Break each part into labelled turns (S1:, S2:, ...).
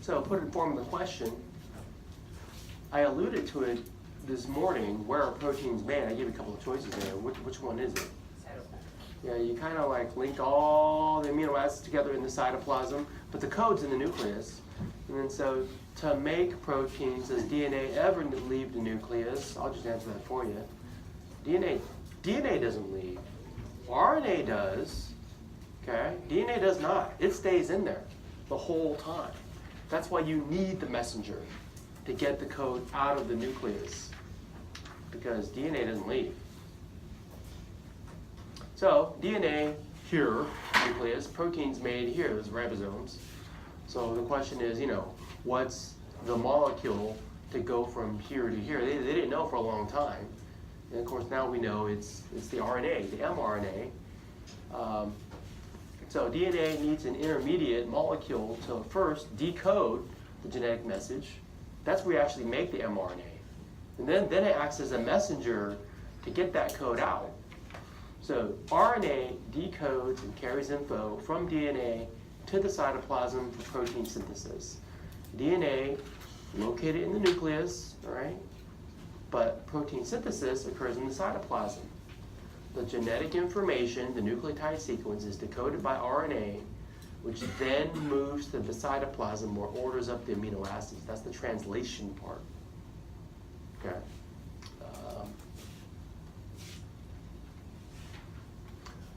S1: So put in form of the question, I alluded to it this morning, where are proteins made? I gave you a couple of choices there. Which one is it? Yeah, you kind of like link all the amino acids together in the cytoplasm, but the code's in the nucleus. And then so to make proteins, does DNA ever leave the nucleus? I'll just answer that for you. DNA doesn't leave. RNA does. Okay? DNA does not. It stays in there the whole time. That's why you need the messenger to get the code out of the nucleus, because DNA doesn't leave. So DNA here, nucleus, proteins made here, those ribosomes. So the question is, what's the molecule to go from here to here? They didn't know for a long time. And of course now we know it's the RNA, the mRNA. So DNA needs an intermediate molecule to first decode the genetic message. That's where you actually make the mRNA. And then it acts as a messenger to get that code out. So RNA decodes and carries info from DNA to the cytoplasm for protein synthesis. DNA located in the nucleus, all right? But protein synthesis occurs in the cytoplasm. The genetic information, the nucleotide sequence, is decoded by RNA, which then moves to the cytoplasm where it orders up the amino acids. That's the translation part. Okay.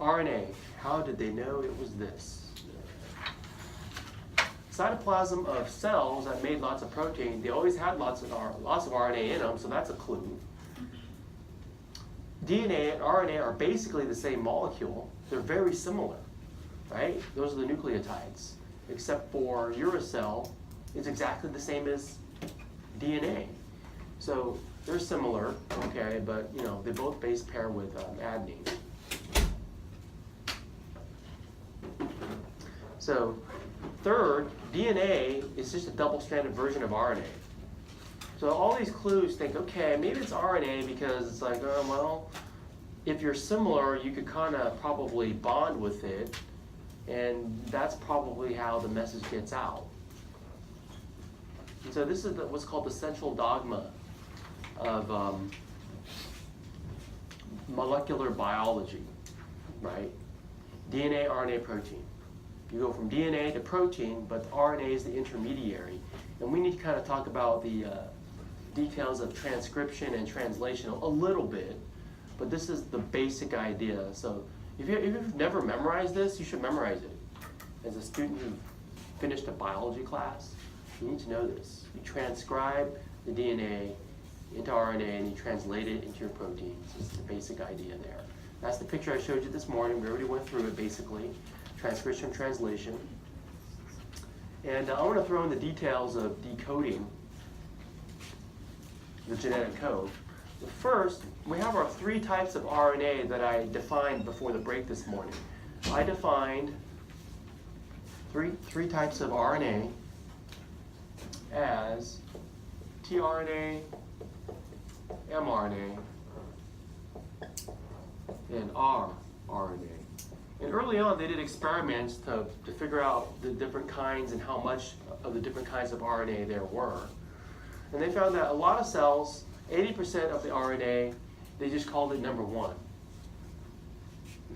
S1: RNA, how did they know it was this? Cytoplasm of cells that made lots of protein, they always had lots of RNA in them, so that's a clue. DNA and RNA are basically the same molecule. They're very similar, right? Those are the nucleotides, except for uracil, it's exactly the same as DNA. So they're similar, okay, but they both base pair with adenine. So third, DNA is just a double-stranded version of RNA. So all these clues think, okay, maybe it's RNA because it's like, oh, well, if you're similar, you could kind of probably bond with it, and that's probably how the message gets out. And so this is what's called the central dogma of molecular biology, right? DNA, RNA, protein. You go from DNA to protein, but RNA is the intermediary. And we need to kind of talk about the details of transcription and translation a little bit, but this is the basic idea. So if you've never memorized this, you should memorize it. As a student who finished a biology class, you need to know this. You transcribe the DNA into RNA and you translate it into your proteins. This is the basic idea there. That's the picture I showed you this morning. We already went through it basically. Transcription, translation. And I want to throw in the details of decoding the genetic code. But first, we have our 3 types of RNA that I defined before the break this morning. I defined three types of RNA as tRNA, mRNA, and rRNA. And early on, they did experiments to figure out the different kinds and how much of the different kinds of RNA there were. And they found that a lot of cells, 80% of the RNA, they just called it number 1.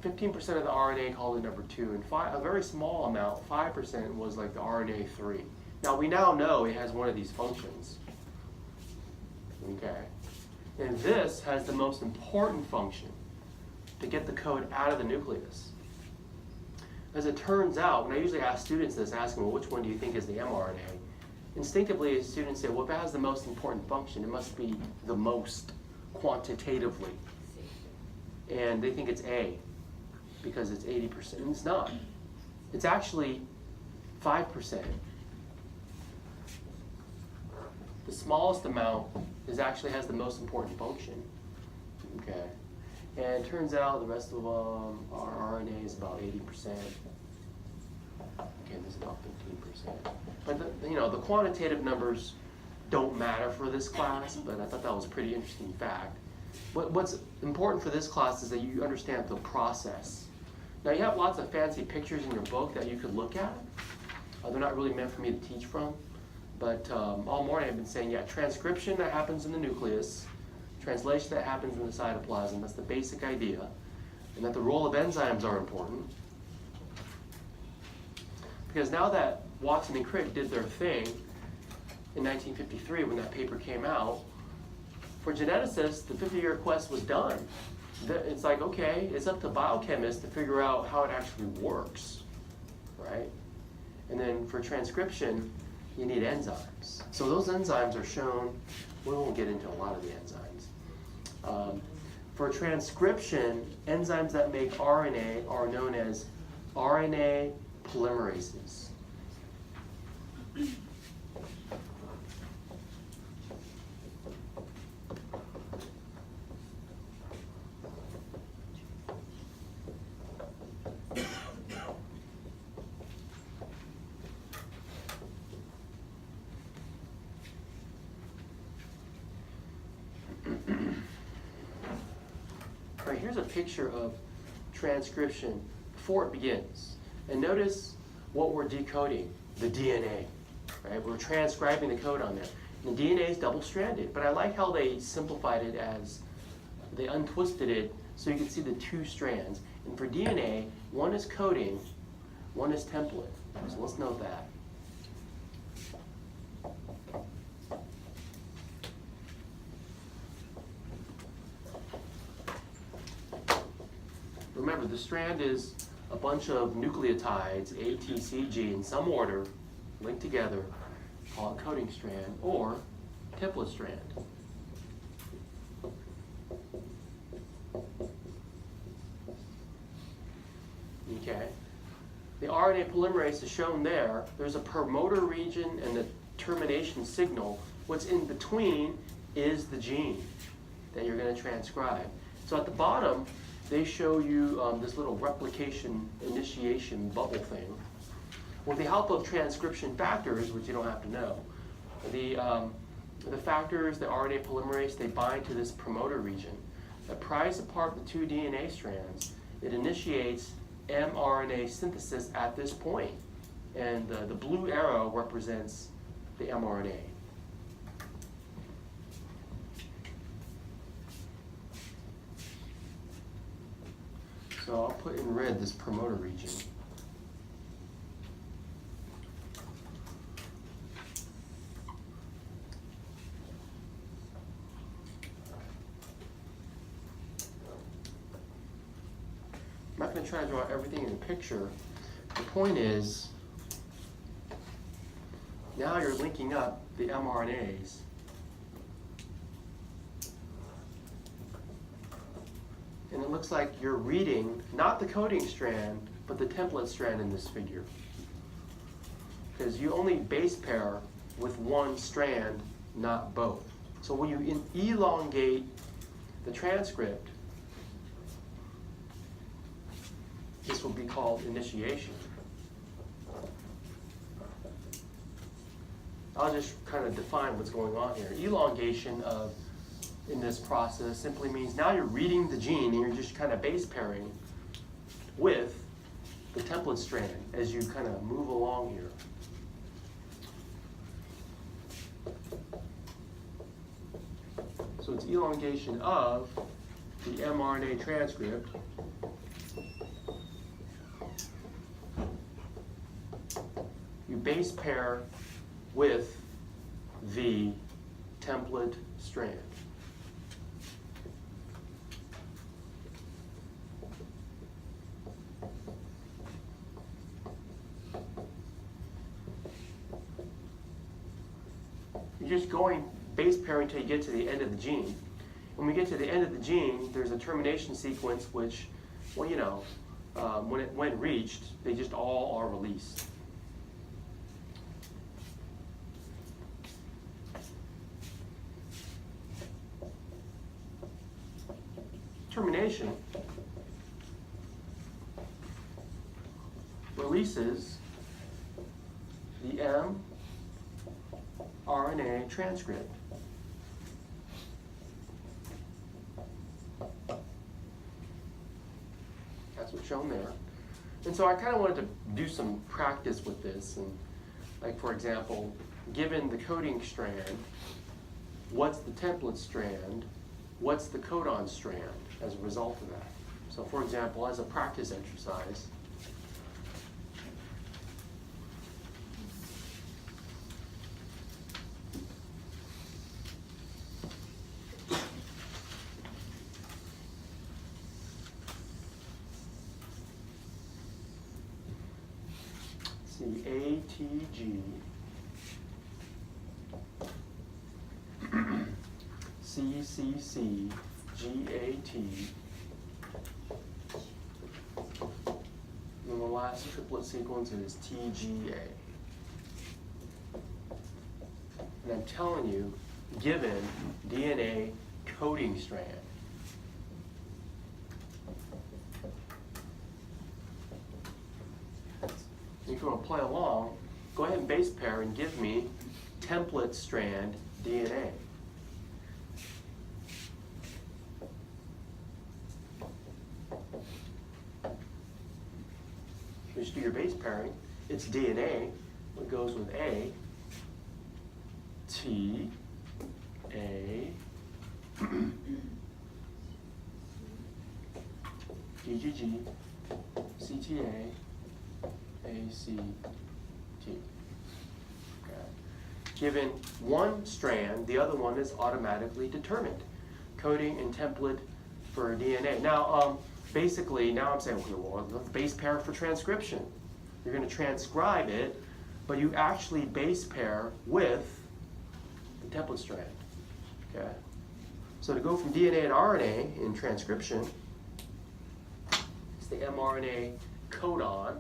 S1: 15% of the RNA called it number 2. And a very small amount, 5%, was like the RNA 3. Now, we now know it has one of these functions. Okay? And this has the most important function, to get the code out of the nucleus. As it turns out, when I usually ask students this, ask them, well, which one do you think is the mRNA? Instinctively, students say, well, if it has the most important function, it must be the most quantitatively. And they think it's A, because it's 80%. And it's not. It's actually 5%. The smallest amount actually has the most important function. Okay. And it turns out the rest of them, our RNA is about 80%. Okay, this is about 15%. But the quantitative numbers don't matter for this class, but I thought that was a pretty interesting fact. What's important for this class is that you understand the process. Now you have lots of fancy pictures in your book that you could look at. They're not really meant for me to teach from. But all morning I've been saying, yeah, transcription that happens in the nucleus, translation that happens in the cytoplasm, that's the basic idea. And that the role of enzymes are important. Because now that Watson and Crick did their thing in 1953 when that paper came out, for geneticists, the 50-year quest was done. It's like, okay, it's up to biochemists to figure out how it actually works, right? And then for transcription, you need enzymes. So those enzymes are shown, we won't get into a lot of the enzymes. For transcription, enzymes that make RNA are known as RNA polymerases. All right, here's a picture of transcription before it begins. And notice what we're decoding, the DNA. Right? We're transcribing the code on there. And the DNA is double-stranded, but I like how they simplified it as they untwisted it so you can see the two strands. And for DNA, one is coding, one is template. So let's note that. Remember, the strand is a bunch of nucleotides, A, T, C, G, in some order, linked together, called coding strand, or template strand. Okay. The RNA polymerase is shown there. There's a promoter region and the termination signal. What's in between is the gene that you're going to transcribe. So at the bottom, they show you this little replication initiation bubble thing. With the help of transcription factors, which you don't have to know, the factors, the RNA polymerase, they bind to this promoter region that pries apart the two DNA strands. It initiates mRNA synthesis at this point, and the blue arrow represents the mRNA. So I'll put in red this promoter region. I'm not going to try to draw everything in the picture. The point is, now you're linking up the mRNAs. And it looks like you're reading not the coding strand, but the template strand in this figure. Because you only base pair with one strand, not both. So when you elongate the transcript, this will be called initiation. I'll just kind of define what's going on here. Elongation in this process simply means now you're reading the gene and you're just kind of base pairing with the template strand as you kind of move along here. So it's elongation of the mRNA transcript you base pair with the template strand. You're just going base pairing until you get to the end of the gene. When we get to the end of the gene, there's a termination sequence which, well, you know, when reached, they just all are released. Termination releases the mRNA transcript. That's what's shown there. And so I kind of wanted to do some practice with this. And Like for example, given the coding strand, what's the template strand, what's the codon strand as a result of that? So for example, as a practice exercise, see ATG CCC GAT, and the last triplet sequence is TGA. And I'm telling you, given DNA coding strand, if you want to play along, go ahead and base pair and give me template strand DNA. You just do your base pairing. It's DNA. It goes with A, T, A, GGG, CTA, ACT. Okay. Given one strand, the other one is automatically determined. Coding and template for DNA. Now, basically, now I'm saying, okay, well, the base pair for transcription. You're going to transcribe it, but you actually base pair with the template strand. Okay. So to go from DNA and RNA in transcription, it's the mRNA codon.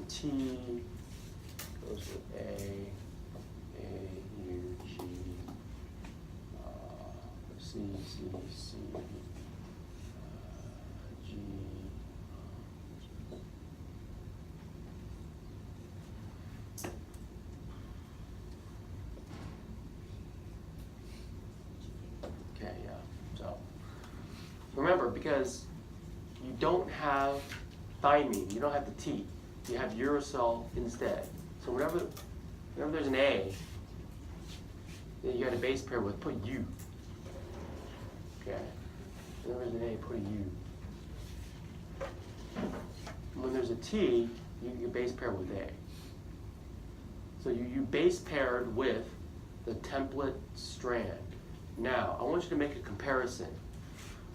S1: T goes with A, U, G, C, G. Okay, yeah. So remember, because you don't have thymine, you don't have the T. You have uracil instead. So whenever there's an A, then you got a base pair with, put U. Okay? Whenever there's an A, put a U. And when there's a T, you base pair with A. So you base paired with the template strand. Now, I want you to make a comparison.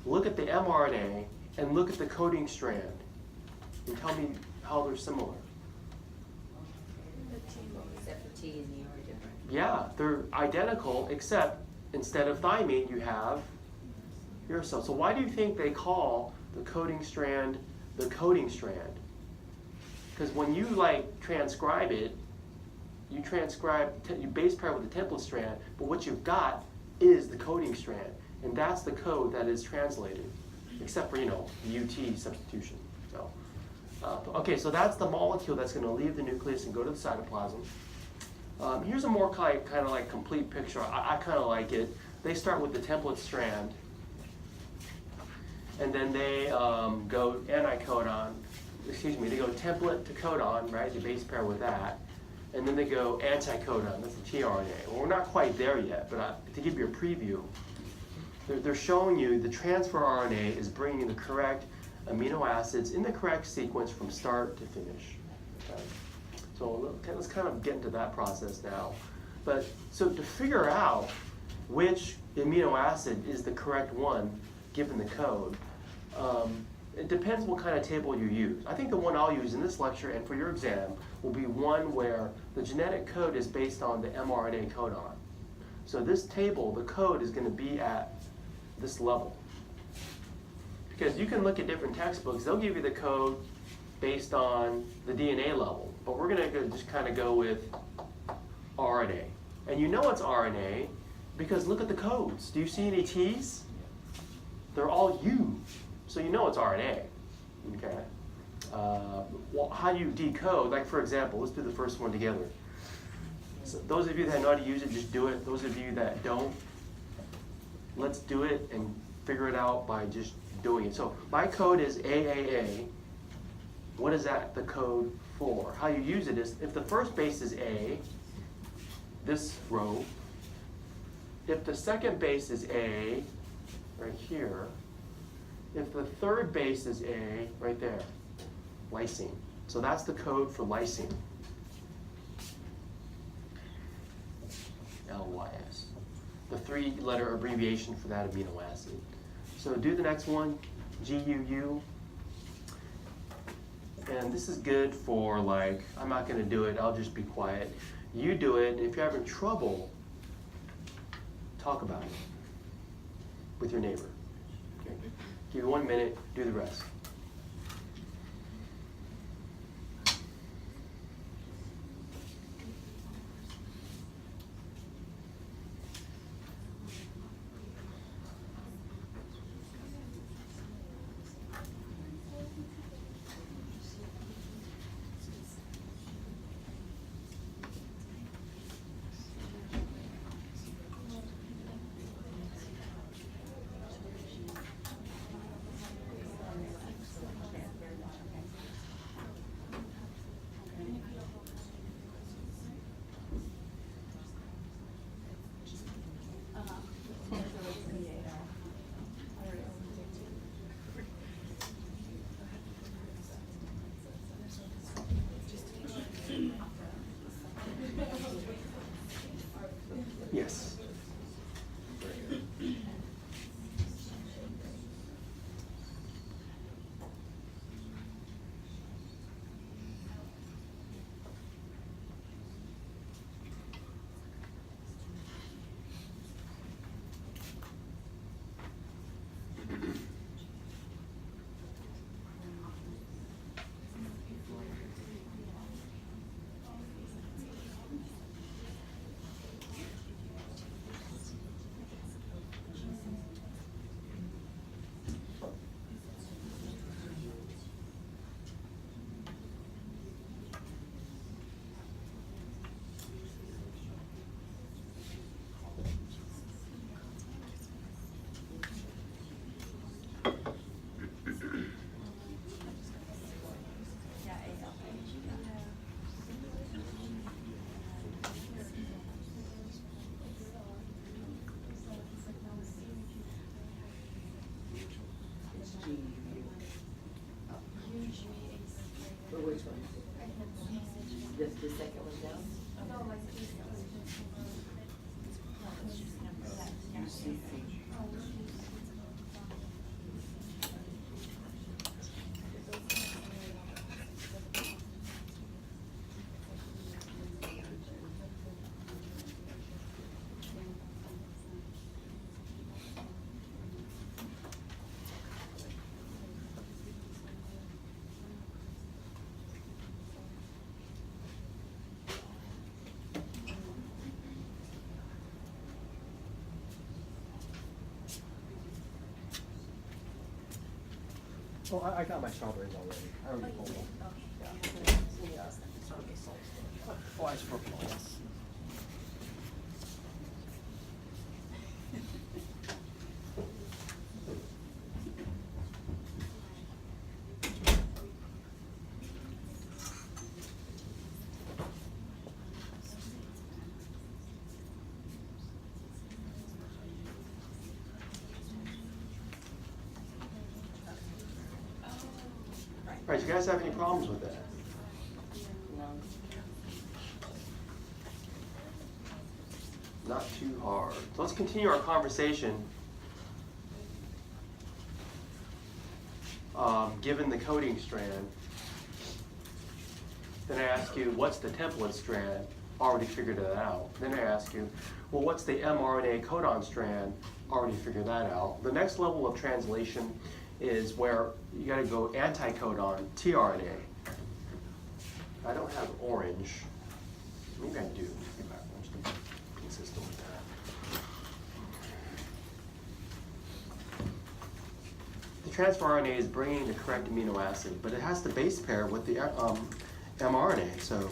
S1: Look at the mRNA and look at the coding strand and tell me how they're similar.
S2: Except for T and E are different.
S1: Yeah, they're identical, except instead of thymine, you have uracil. So why do you think they call the coding strand the coding strand? Because when you transcribe it, you base pair with the template strand, but what you've got is the coding strand, and that's the code that is translated, except for UT substitution. So. Okay, so that's the molecule that's going to leave the nucleus and go to the cytoplasm. Here's a more kind of complete picture. I kind of like it. They start with the template strand, and then they go anticodon. Excuse me, they go template to codon, right? They base pair with that, and then they go anticodon. That's the tRNA. Well, we're not quite there yet, but to give you a preview, they're showing you the transfer RNA is bringing the correct amino acids in the correct sequence from start to finish. Okay? So let's kind of get into that process now. But so to figure out which amino acid is the correct one given the code, it depends what kind of table you use. I think the one I'll use in this lecture and for your exam will be one where the genetic code is based on the mRNA codon. So this table, the code is going to be at this level. Because you can look at different textbooks, they'll give you the code based on the DNA level. But we're going to just kind of go with RNA. And you know it's RNA because look at the codes. Do you see any T's? They're all U. So you know it's RNA. Okay. Well, how do you decode? Like for example, let's do the first one together. So those of you that know how to use it, just do it. Those of you that don't, let's do it and figure it out by just doing it. So my code is AAA. What is that the code for? How you use it is, if the first base is A, this row, if the second base is A, right here, if the third base is A, right there, lysine. So that's the code for lysine. LYS. The 3-letter abbreviation for that amino acid. So do the next one, GUU. And this is good for like, I'm not going to do it, I'll just be quiet. You do it, and if you're having trouble, talk about it with your neighbor. Okay? Give you 1 minute, do the rest. Yes.
S2: For which one? The second one down?
S3: Oh, I got my strawberries already. I already pulled them. Yeah. Oh, I should purple, yes.
S1: All right, you guys have any problems with that? Not too hard. So let's continue our conversation. Given the coding strand, then I ask you, what's the template strand? Already figured that out. Then I ask you, well, what's the mRNA codon strand? Already figured that out. The next level of translation is where you got to go anticodon, tRNA. I don't have orange. Maybe I do. Get back orange to be consistent with that. The transfer RNA is bringing the correct amino acid, but it has to base pair with the mRNA. So,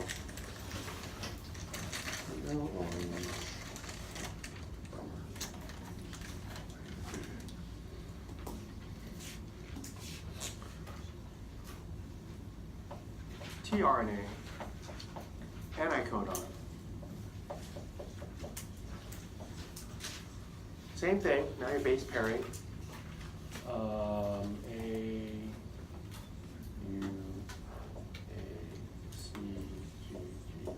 S1: tRNA, anticodon. Same thing, now you're base pairing. A, U, A, C, G, G, G,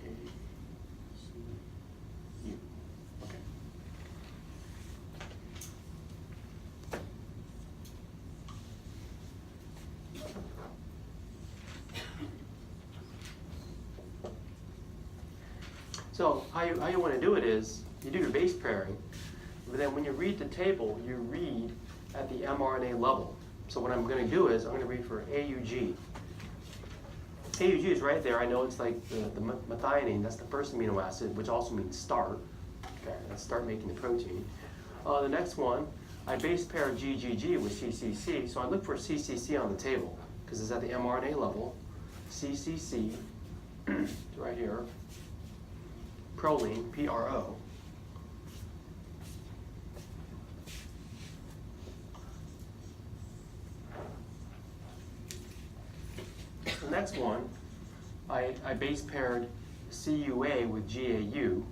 S1: A, C, U. Okay. So how you want to do it is, you do your base pairing, but then when you read the table, you read at the mRNA level. So what I'm going to do is, I'm going to read for AUG. AUG is right there. I know it's like the methionine, that's the first amino acid, which also means start. Okay, let's start making the protein. The next one, I base pair GGG with CCC, so I look for CCC on the table, because it's at the mRNA level. CCC, right here. Proline, PRO. The next one, I base paired CUA with GAU,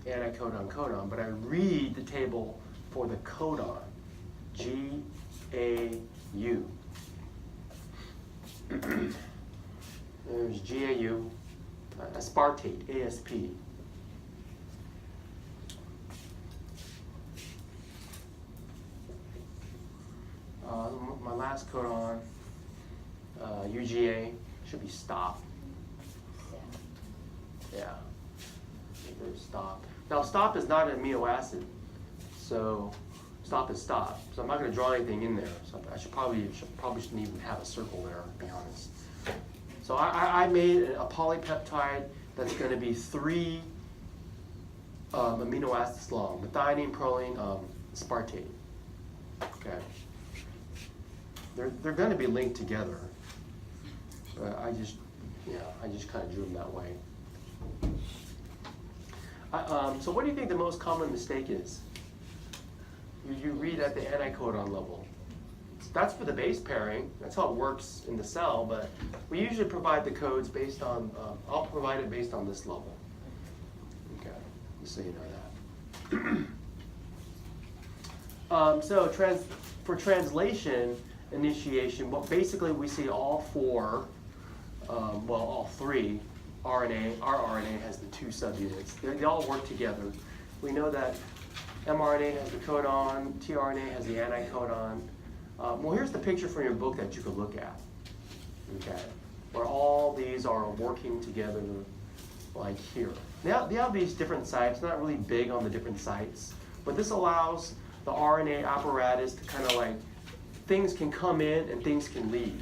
S1: anticodon codon, but I read the table for the codon, GAU. There's GAU, aspartate, ASP. My last codon, UGA, should be stop. Yeah, there's stop. Now stop is not an amino acid, so stop is stop. So I'm not going to draw anything in there. So I probably shouldn't even have a circle there, to be honest. So I made a polypeptide that's going to be 3 amino acids long: methionine, proline, aspartate. Okay. They're going to be linked together, but I just kind of drew them that way. So what do you think the most common mistake is? You read at the anticodon level. That's for the base pairing. That's how it works in the cell, but we usually provide the codes based on, I'll provide it based on this level. Okay, just so you know that. For translation initiation, well, basically we see all 4, all 3 RNA. Our RNA has the 2 subunits. They all work together. We know that mRNA has the codon, tRNA has the anticodon. Well, here's the picture from your book that you could look at, okay, where all these are working together like here. They have these different sites, not really big on the different sites, but this allows the RNA apparatus to kind of like, things can come in and things can leave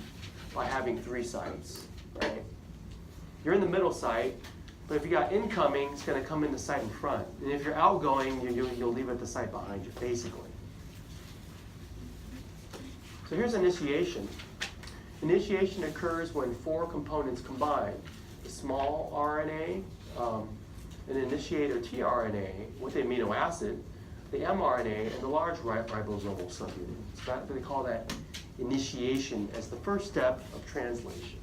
S1: by having 3 sites, right? You're in the middle site, but if you got incoming, it's going to come in the site in front. And if you're outgoing, you'll leave at the site behind you, basically. So here's initiation. Initiation occurs when 4 components combine. The small RNA, an initiator tRNA with the amino acid, the mRNA, and the large ribosomal subunit. So they call that initiation as the first step of translation.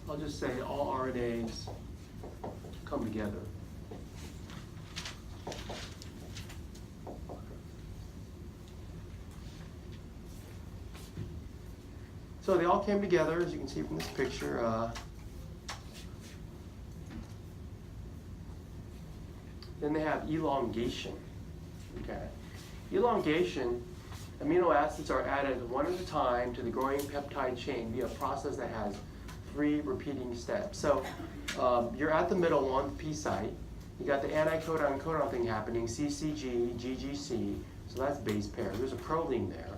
S1: I'll just say all RNAs come together. So they all came together, as you can see from this picture. Then they have elongation. Okay, elongation. Amino acids are added one at a time to the growing peptide chain via a process that has 3 repeating steps. So you're at the middle one, P site. You got the anticodon-codon thing happening, CCG, GGC. So that's base pair. There's a proline there.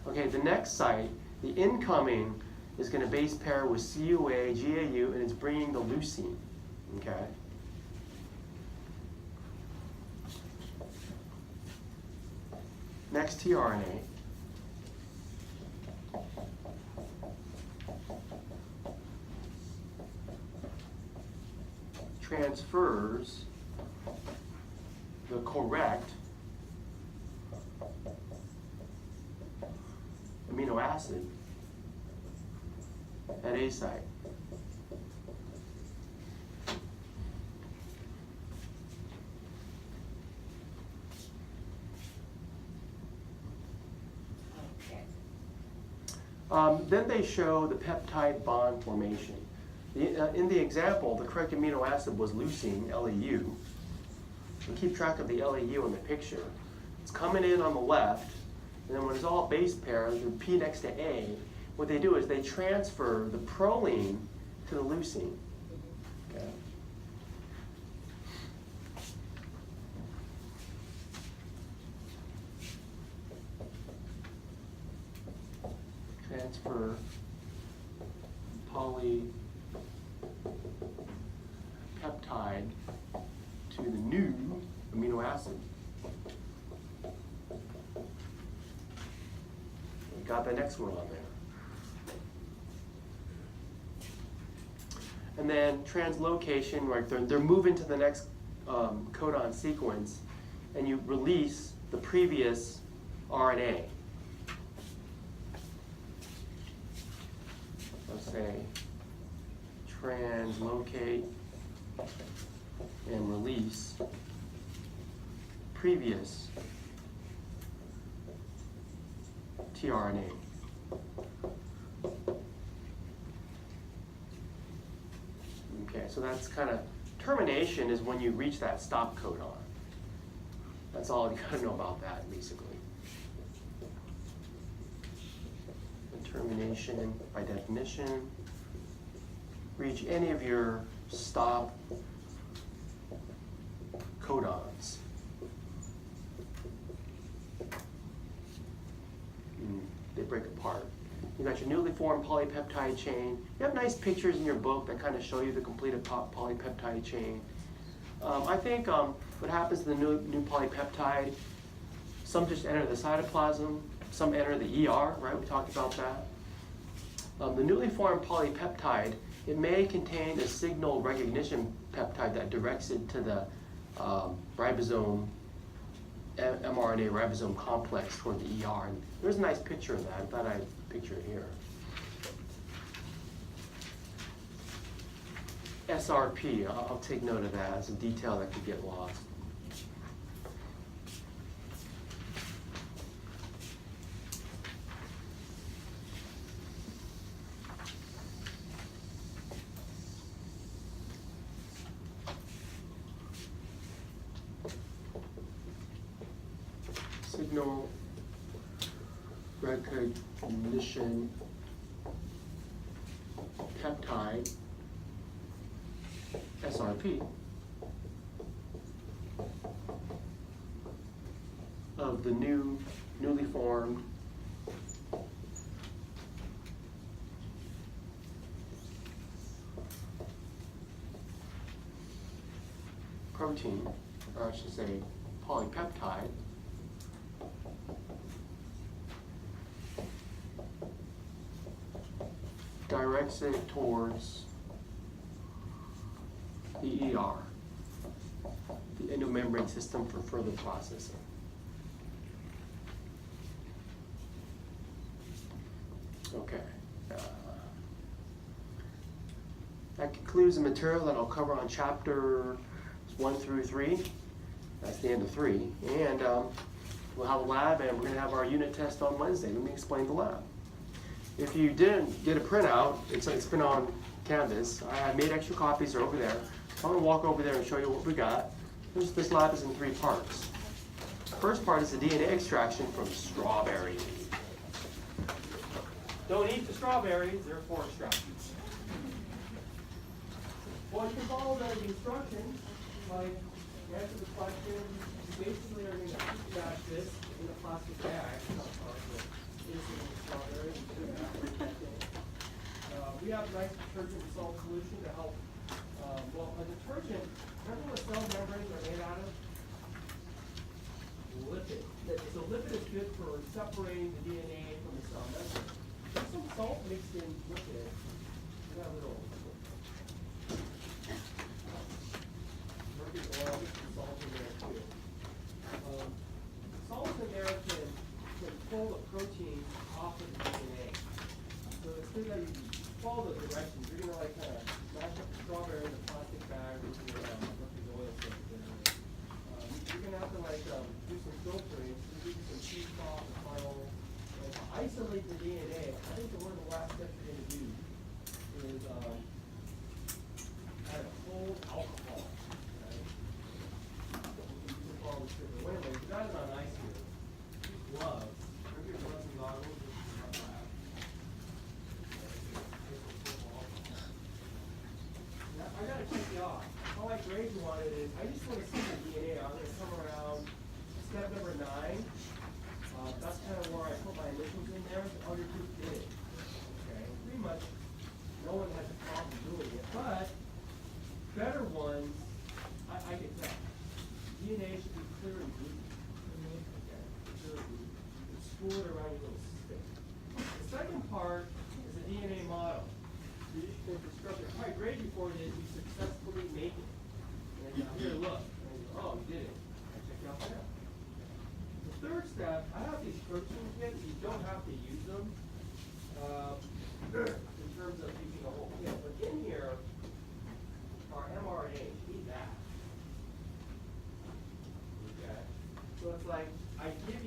S1: Okay, the next site, the incoming is going to base pair with CUA, GAU, and it's bringing the leucine. Okay. Next tRNA. Transfers the correct amino acid at A site. Then they show the peptide bond formation. In the example, the correct amino acid was leucine, LAU. We keep track of the LAU in the picture. It's coming in on the left, and then when it's all base pair, the P next to A, what they do is they transfer the proline to the leucine. Okay. Transfer polypeptide to the new amino acid. We got the next one on there. And then translocation, like they're moving to the next codon sequence, and you release the previous RNA. Let's say translocate and release previous tRNA. Okay, so that's kind of, termination is when you reach that stop codon. That's all you gotta know about that, basically. And termination, by definition, reach any of your stop codons. They break apart. You got your newly formed polypeptide chain. You have nice pictures in your book that kind of show you the completed polypeptide chain. I think what happens to the new polypeptide, some just enter the cytoplasm, some enter the ER, right? We talked about that. The newly formed polypeptide, it may contain a signal recognition peptide that directs it to the ribosome, mRNA ribosome complex toward the ER. And there's a nice picture of that. I thought I'd picture it here. SRP, I'll take note of that. It's a detail that could get lost. Signal recognition peptide, SRP, of the newly formed protein, or I should say polypeptide, directs it towards the ER, the endomembrane system, for further processing. Okay. That concludes the material that I'll cover on chapter 1 through 3. That's the end of 3. And we'll have a lab, and we're going to have our unit test on Wednesday. Let me explain the lab. If you didn't get a printout, it's been on Canvas. I made extra copies, they're over there. So I'm going to walk over there and show you what we got. This lab is in 3 parts. The first part is the DNA extraction from strawberries. Don't eat the strawberries, they're for instructions. Well, you can follow the instructions, like answer the question. You basically are going to extract this in a plastic bag. We have nice detergent and salt solution to help. Well, a detergent, remember what cell membranes are made out of? Lipid. So lipid is good for separating the DNA from the cell membrane. There's some salt mixed in lipid. We got a little mercury oil, some salt in there too. Salt in there can pull the protein off of the DNA. So it's good that you follow the directions. You're gonna like kind of mash up the strawberry in a plastic bag with your mercury oil stuff there. You're gonna have to like do some filtering, do some cheesecloth and final. And to isolate the DNA, I think that one of the last steps you're gonna do is add a cold alcohol. Right? You can use all this different. Wait a minute, you got it on ice here. Use gloves. Bring your gloves and goggles. I gotta check you off. All I grade you on it is, I just want to see the DNA. I'm going to come around step number 9. That's kind of where I put my initials in there. So all your group did it. Okay. Pretty much, no one has a problem doing it. But better ones, I can tell. DNA should be clear and blue. Okay. Clear and blue. You can spool it around your little stick. The second part is a DNA model. If I grade you for it is you successfully make it. And here, look. And you go, oh, you did it. I check you out there. The third step, I have these protein kits. You don't have to use them in terms of using a whole kit. But in here are mRNA. You need that. Okay. So it's like I give